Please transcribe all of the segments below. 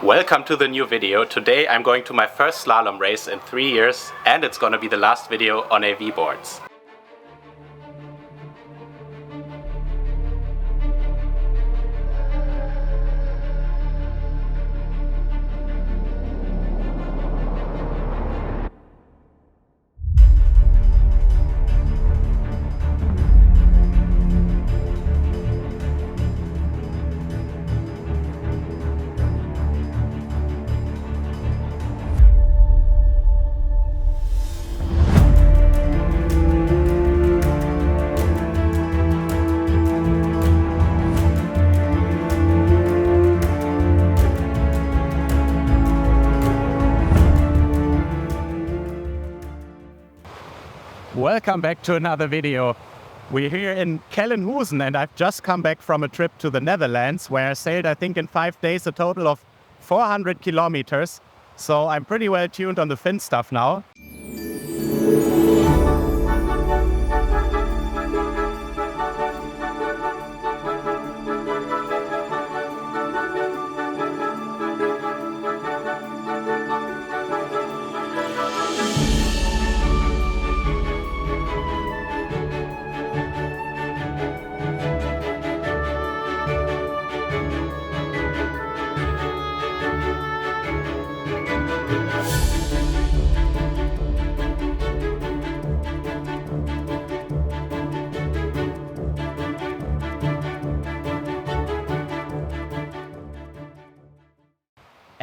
Welcome to the new video. Today I'm going to my first slalom race in 3 years, and it's gonna be the last video on AV boards. Welcome back to another video. We're here in Kellenhusen and I've just come back from a trip to the Netherlands where I sailed, I think in 5 days, a total of 400 kilometers. So I'm pretty well tuned on the fin stuff now.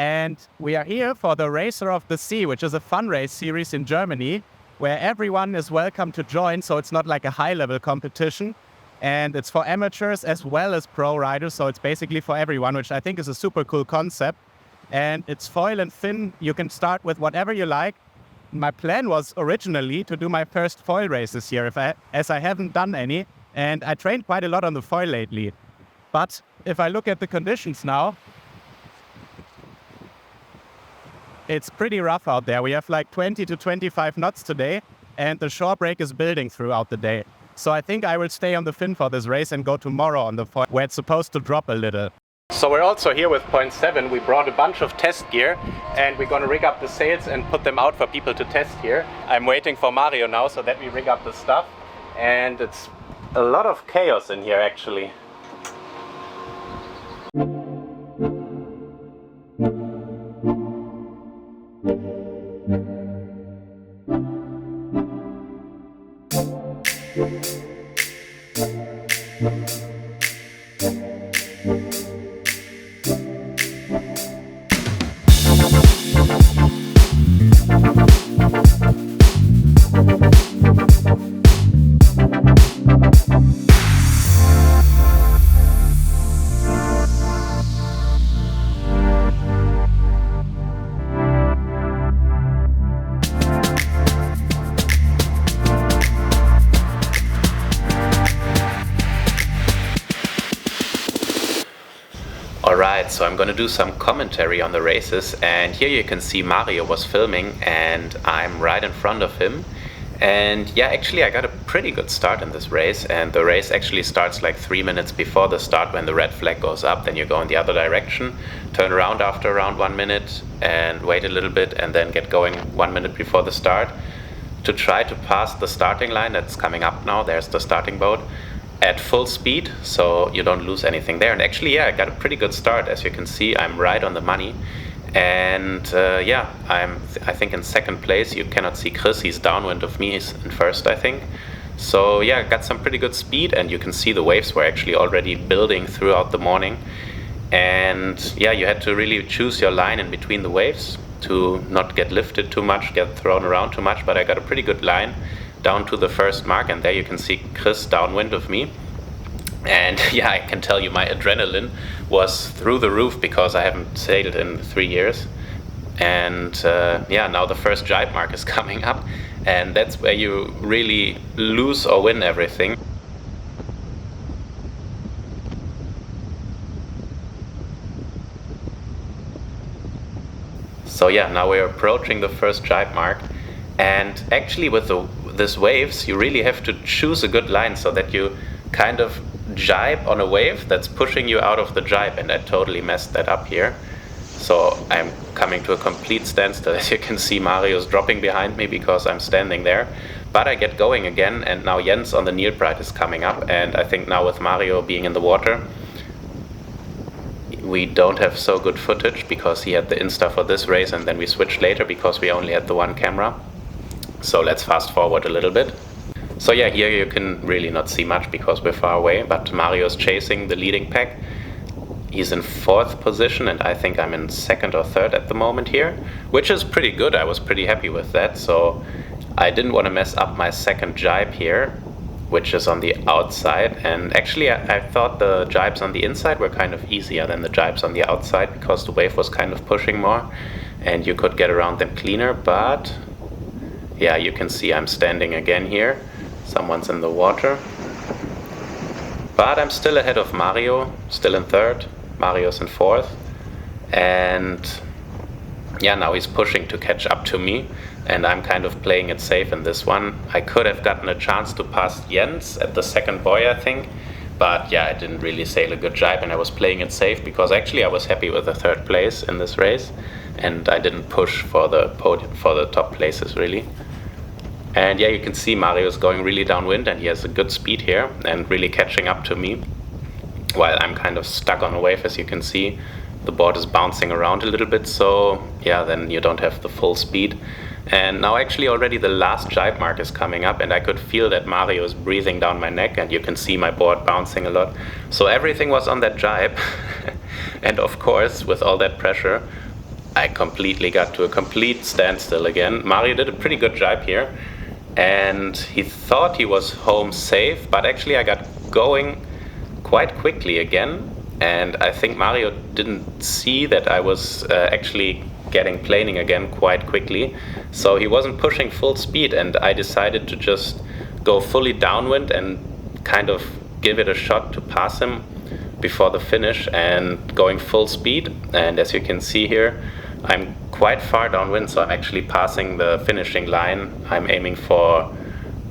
And we are here for the Racer of the Sea, which is a fun race series in Germany, where everyone is welcome to join, so it's not like a high-level competition. And it's for amateurs as well as pro riders, so it's basically for everyone, which I think is a super cool concept. And it's foil and fin. You can start with whatever you like. My plan was originally to do my first foil race this year, as I haven't done any, and I trained quite a lot on the foil lately. But if I look at the conditions now, it's pretty rough out there. We have like 20 to 25 knots today, and the shore break is building throughout the day. So I think I will stay on the fin for this race and go tomorrow on the foil, where it's supposed to drop a little. So we're also here with Point 7. We brought a bunch of test gear, and we're gonna rig up the sails and put them out for people to test here. I'm waiting for Mario now so that we rig up the stuff. And it's a lot of chaos in here actually. Alright, so I'm gonna do some commentary on the races, and here you can see Mario was filming and I'm right in front of him. And yeah, actually I got a pretty good start in this race, and the race actually starts like 3 minutes before the start. When the red flag goes up, then you go in the other direction, turn around after around 1 minute and wait a little bit, and then get going 1 minute before the start to try to pass the starting line that's coming up now. There's the starting boat at full speed, so you don't lose anything there. And actually, yeah, I got a pretty good start. As you can see, I'm right on the money. And yeah, I think in second place. You cannot see Chris, he's downwind of me, he's in first, I think. So yeah, got some pretty good speed, and you can see the waves were actually already building throughout the morning. And yeah, you had to really choose your line in between the waves to not get lifted too much, get thrown around too much, but I got a pretty good line down to the first mark, and there you can see Chris downwind of me. And yeah, I can tell you my adrenaline was through the roof because I haven't sailed in 3 years. And yeah, now the first jibe mark is coming up, and that's where you really lose or win everything. So yeah, now we're approaching the first jibe mark, and actually with this waves, you really have to choose a good line so that you kind of jibe on a wave that's pushing you out of the jibe, and I totally messed that up here. So I'm coming to a complete standstill. As you can see, Mario's dropping behind me because I'm standing there. But I get going again, and now Jens on the Nil Pride is coming up, and I think now with Mario being in the water, we don't have so good footage because he had the Insta for this race and then we switched later because we only had the one camera. So let's fast forward a little bit. So yeah, here you can really not see much because we're far away, but Mario's chasing the leading pack. He's in 4th position and I think I'm in 2nd or 3rd at the moment here, which is pretty good. I was pretty happy with that. So I didn't want to mess up my second jibe here, which is on the outside. And actually I thought the jibes on the inside were kind of easier than the jibes on the outside because the wave was kind of pushing more and you could get around them cleaner. But yeah, you can see I'm standing again here. Someone's in the water. But I'm still ahead of Mario, still in 3rd. Mario's in 4th. And yeah, now he's pushing to catch up to me. And I'm kind of playing it safe in this one. I could have gotten a chance to pass Jens at the second buoy, I think. But yeah, I didn't really sail a good jibe and I was playing it safe because actually I was happy with the 3rd place in this race. And I didn't push for the podium, for the top places really. And yeah, you can see Mario's going really downwind and he has a good speed here and really catching up to me. While I'm kind of stuck on a wave, as you can see. The board is bouncing around a little bit, so yeah, then you don't have the full speed. And now actually already the last jibe mark is coming up and I could feel that Mario is breathing down my neck and you can see my board bouncing a lot. So everything was on that jibe. And of course, with all that pressure, I completely got to a complete standstill again. Mario did a pretty good jibe here and he thought he was home safe, but actually I got going quite quickly again. And I think Mario didn't see that I was actually getting planing again quite quickly. So he wasn't pushing full speed and I decided to just go fully downwind and kind of give it a shot to pass him before the finish and going full speed. And as you can see here, I'm quite far downwind, so I'm actually passing the finishing line. I'm aiming for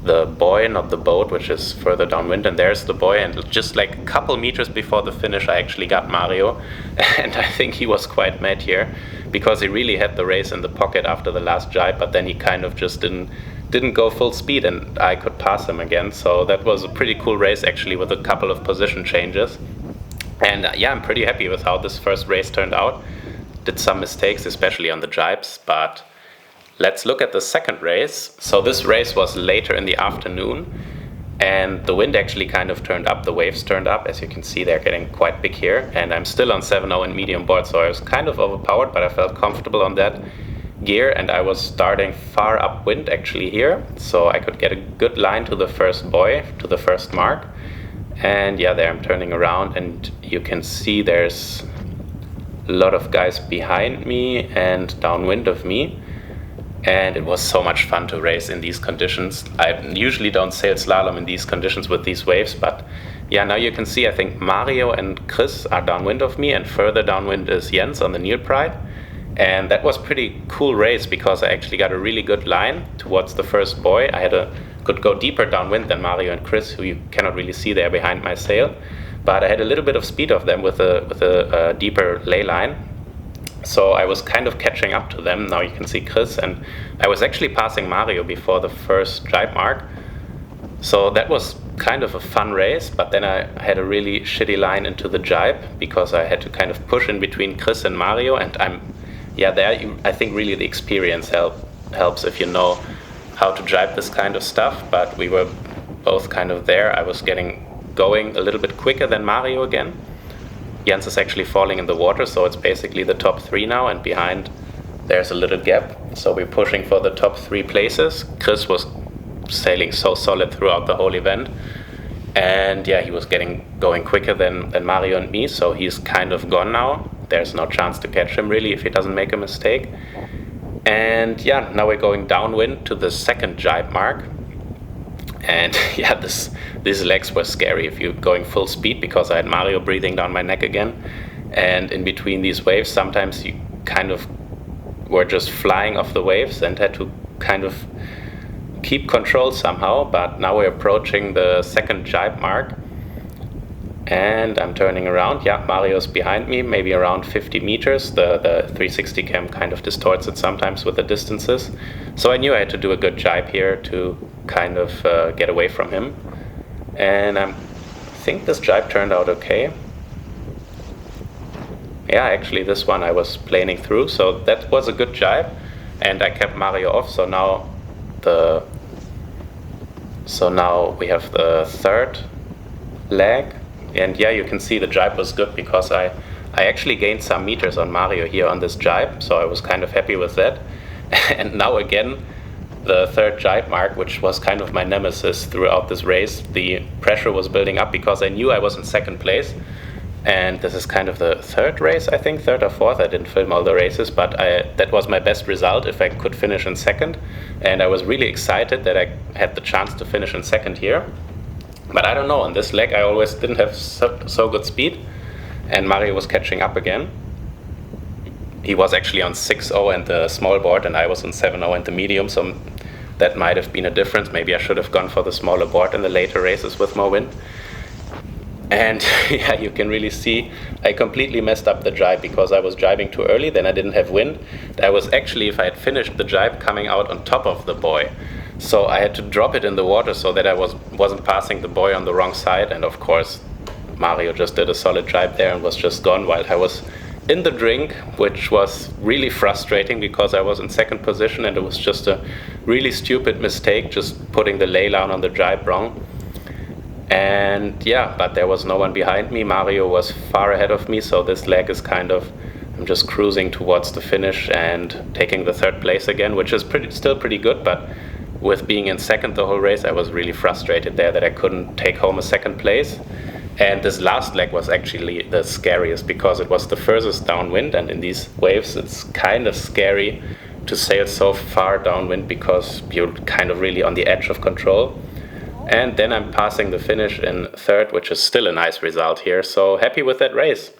the buoy, not the boat, which is further downwind, and there's the buoy, and just like a couple meters before the finish I actually got Mario. And I think he was quite mad here because he really had the race in the pocket after the last jibe, but then he kind of just didn't go full speed and I could pass him again. So that was a pretty cool race actually with a couple of position changes. And yeah, I'm pretty happy with how this first race turned out. Did some mistakes, especially on the jibes, but let's look at the second race. So this race was later in the afternoon and the wind actually kind of turned up, the waves turned up. As you can see, they're getting quite big here and I'm still on 7.0 in medium board, so I was kind of overpowered, but I felt comfortable on that gear and I was starting far upwind actually here, so I could get a good line to the first buoy, to the first mark. And yeah, there I'm turning around and you can see there's a lot of guys behind me and downwind of me. And it was so much fun to race in these conditions. I usually don't sail slalom in these conditions with these waves, but yeah, now you can see I think Mario and Chris are downwind of me and further downwind is Jens on the Nil Pride. And that was pretty cool race because I actually got a really good line towards the first buoy. Could go deeper downwind than Mario and Chris, who you cannot really see there behind my sail. But I had a little bit of speed of them with a deeper lay line. So I was kind of catching up to them. Now you can see Chris, and I was actually passing Mario before the first jibe mark. So that was kind of a fun race, but then I had a really shitty line into the jibe because I had to kind of push in between Chris and Mario. And I think really the experience helps if you know how to jibe this kind of stuff. But we were both kind of there. I was getting going a little bit quicker than Mario again. Jens is actually falling in the water, so it's basically the top 3 now, and behind there's a little gap. So we're pushing for the top 3 places. Chris was sailing so solid throughout the whole event. And yeah, he was going quicker than Mario and me, so he's kind of gone now. There's no chance to catch him really if he doesn't make a mistake. And yeah, now we're going downwind to the second jibe mark. And yeah, these legs were scary if you're going full speed because I had Mario breathing down my neck again. And in between these waves, sometimes you kind of were just flying off the waves and had to kind of keep control somehow. But now we're approaching the second jibe mark. And I'm turning around. Yeah, Mario's behind me, maybe around 50 meters. The 360 cam kind of distorts it sometimes with the distances. So I knew I had to do a good jibe here to kind of get away from him. And I think this jibe turned out okay. Yeah, actually this one I was planing through, so that was a good jibe. And I kept Mario off, so now we have the third leg. And yeah, you can see the jibe was good because I actually gained some meters on Mario here on this jibe, so I was kind of happy with that. And now again, the third jibe mark, which was kind of my nemesis throughout this race, the pressure was building up because I knew I was in second place. And this is kind of the third race, I think, third or fourth. I didn't film all the races, but that was my best result if I could finish in second. And I was really excited that I had the chance to finish in second here. But I don't know, on this leg I always didn't have so good speed, and Mario was catching up again. He was actually on 6.0 and the small board, and I was on 7.0 and the medium, so that might have been a difference. Maybe I should have gone for the smaller board in the later races with more wind. And yeah, you can really see I completely messed up the jibe because I was jibing too early, then I didn't have wind. I was actually, if I had finished the jibe, coming out on top of the buoy. So I had to drop it in the water so that I wasn't passing the buoy on the wrong side. And of course, Mario just did a solid jibe there and was just gone while I was in the drink, which was really frustrating because I was in second position and it was just a really stupid mistake, just putting the lay down on the jibe wrong. And yeah, but there was no one behind me. Mario was far ahead of me, so this leg is kind of, I'm just cruising towards the finish and taking the third place again, which is still pretty good, but with being in second the whole race, I was really frustrated there that I couldn't take home a second place. And this last leg was actually the scariest because it was the furthest downwind, and in these waves it's kind of scary to sail so far downwind because you're kind of really on the edge of control. And then I'm passing the finish in third, which is still a nice result here, so happy with that race.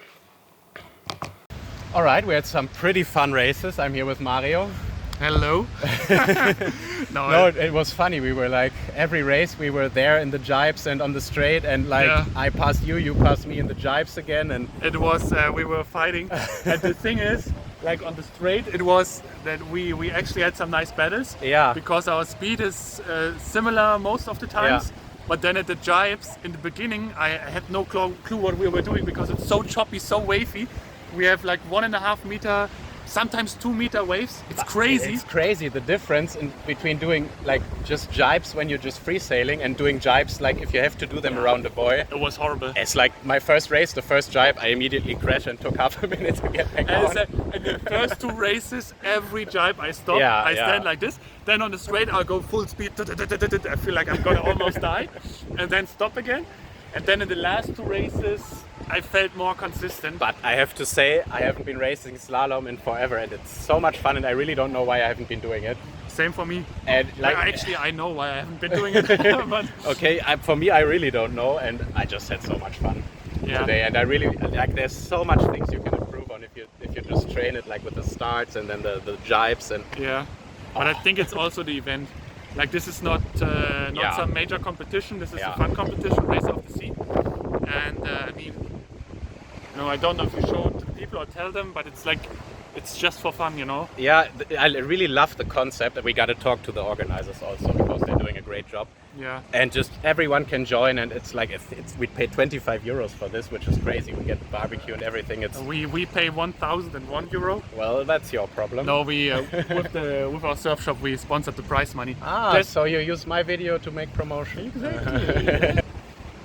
Alright, we had some pretty fun races. I'm here with Mario. Hello. No, it was funny. We were like, every race we were there in the jibes and on the straight, and like I passed you, you passed me in the jibes again, and it was we were fighting. And the thing is, like on the straight, it was that we actually had some nice battles. Yeah. Because our speed is similar most of the times. Yeah. But then at the jibes in the beginning, I had no clue what we were doing because it's so choppy, so wavy. We have like 1.5 meter. Sometimes 2 meter waves. It's crazy. It's crazy the difference between doing like just jibes when you're just free sailing and doing jibes like if you have to do them around the buoy. It was horrible. It's like my first race, the first jibe, I immediately crashed and took half a minute to get back on. And the first 2 races, every jibe I stop, I stand like this. Then on the straight I'll go full speed. I feel like I'm gonna almost die, and then stop again. And then in the last 2 races, I felt more consistent. But I have to say, I haven't been racing slalom in forever, and it's so much fun, and I really don't know why I haven't been doing it. Same for me. And like, actually, I know why I haven't been doing it. But okay, for me, I really don't know, and I just had so much fun today. And I really like. There's so much things you can improve on if you just train it, like with the starts and then the jibes and. Yeah, but I think it's also the event. Like this is not some major competition. This is a fun competition, race of the sea, and I mean. No, I don't know if you show it to people or tell them, but it's like, it's just for fun, you know? Yeah, I really love the concept. We got to talk to the organizers also because they're doing a great job. Yeah. And just everyone can join, and it's like, we pay 25 euros for this, which is crazy. We get barbecue and everything. We pay 1,001 euro. Well, that's your problem. No, we with our surf shop we sponsored the prize money. So you use my video to make promotion. Exactly.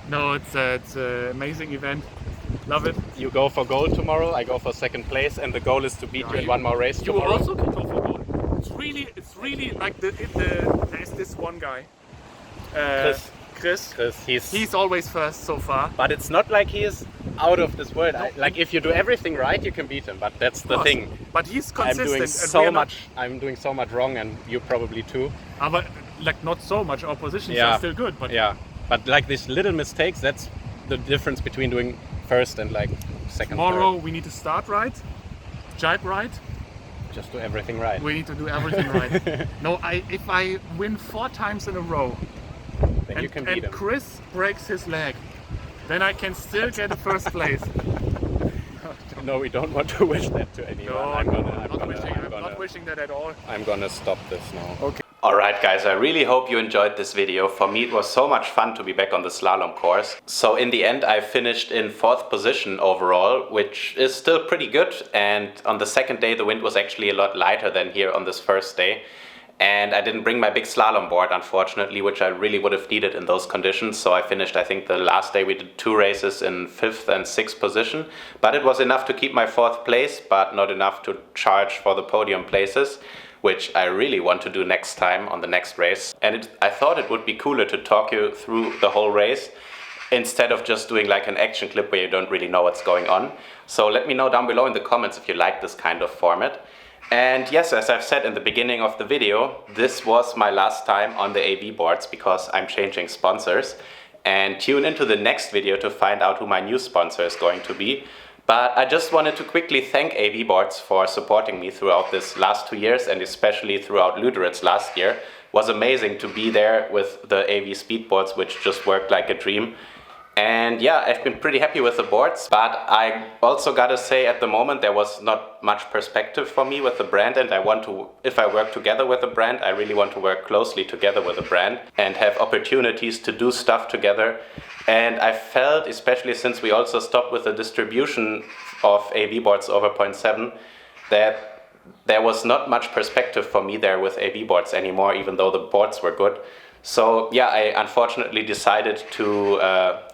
No, it's an amazing event. Love it. You go for gold tomorrow, I go for second place, and the goal is to beat you in one more race tomorrow. You also can go for gold. It's really like there's this one guy. Chris. He's always first so far. But it's not like he is out of this world. Like if you do everything right, you can beat him. But that's the thing. But he's consistent. I'm doing so much wrong, and you probably too. But like not so much. Our positions are still good. But but like these little mistakes, that's the difference between doing first and like second. Tomorrow we need to start right, jibe right. Just do everything right. We need to do everything right. No, if I win 4 times in a row, then you can beat him. Chris breaks his leg, then I can still get a first place. No, we don't want to wish that to anyone. No, I'm not wishing that at all. I'm gonna stop this now. Okay. Alright guys, I really hope you enjoyed this video. For me it was so much fun to be back on the slalom course. So in the end I finished in 4th position overall, which is still pretty good, and on the second day the wind was actually a lot lighter than here on this first day. And I didn't bring my big slalom board, unfortunately, which I really would have needed in those conditions. So I finished, I think the last day we did 2 races in 5th and 6th position. But it was enough to keep my 4th place, but not enough to charge for the podium places, which I really want to do next time on the next race. And I thought it would be cooler to talk you through the whole race instead of just doing like an action clip where you don't really know what's going on. So let me know down below in the comments if you like this kind of format. And yes, as I've said in the beginning of the video, this was my last time on the AV boards because I'm changing sponsors. And tune into the next video to find out who my new sponsor is going to be. But I just wanted to quickly thank AV boards for supporting me throughout this last 2 years, and especially throughout Lüderitz last year. It was amazing to be there with the AV speedboards, which just worked like a dream. And yeah, I've been pretty happy with the boards, but I also gotta say at the moment there was not much perspective for me with the brand, and if I work together with a brand, I really want to work closely together with a brand and have opportunities to do stuff together. And I felt, especially since we also stopped with the distribution of AV boards over 0.7, that there was not much perspective for me there with AV boards anymore, even though the boards were good. So yeah, I unfortunately decided to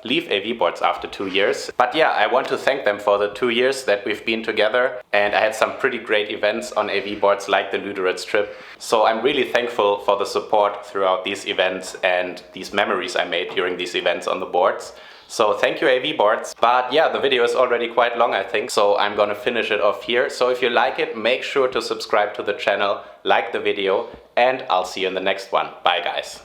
leave AV boards after 2 years. But yeah, I want to thank them for the 2 years that we've been together, and I had some pretty great events on AV boards like the Lüderitz trip. So I'm really thankful for the support throughout these events and these memories I made during these events on the boards. So thank you AV boards. But yeah, the video is already quite long, I think, so I'm gonna finish it off here. So if you like it, make sure to subscribe to the channel, like the video, and I'll see you in the next one. Bye guys.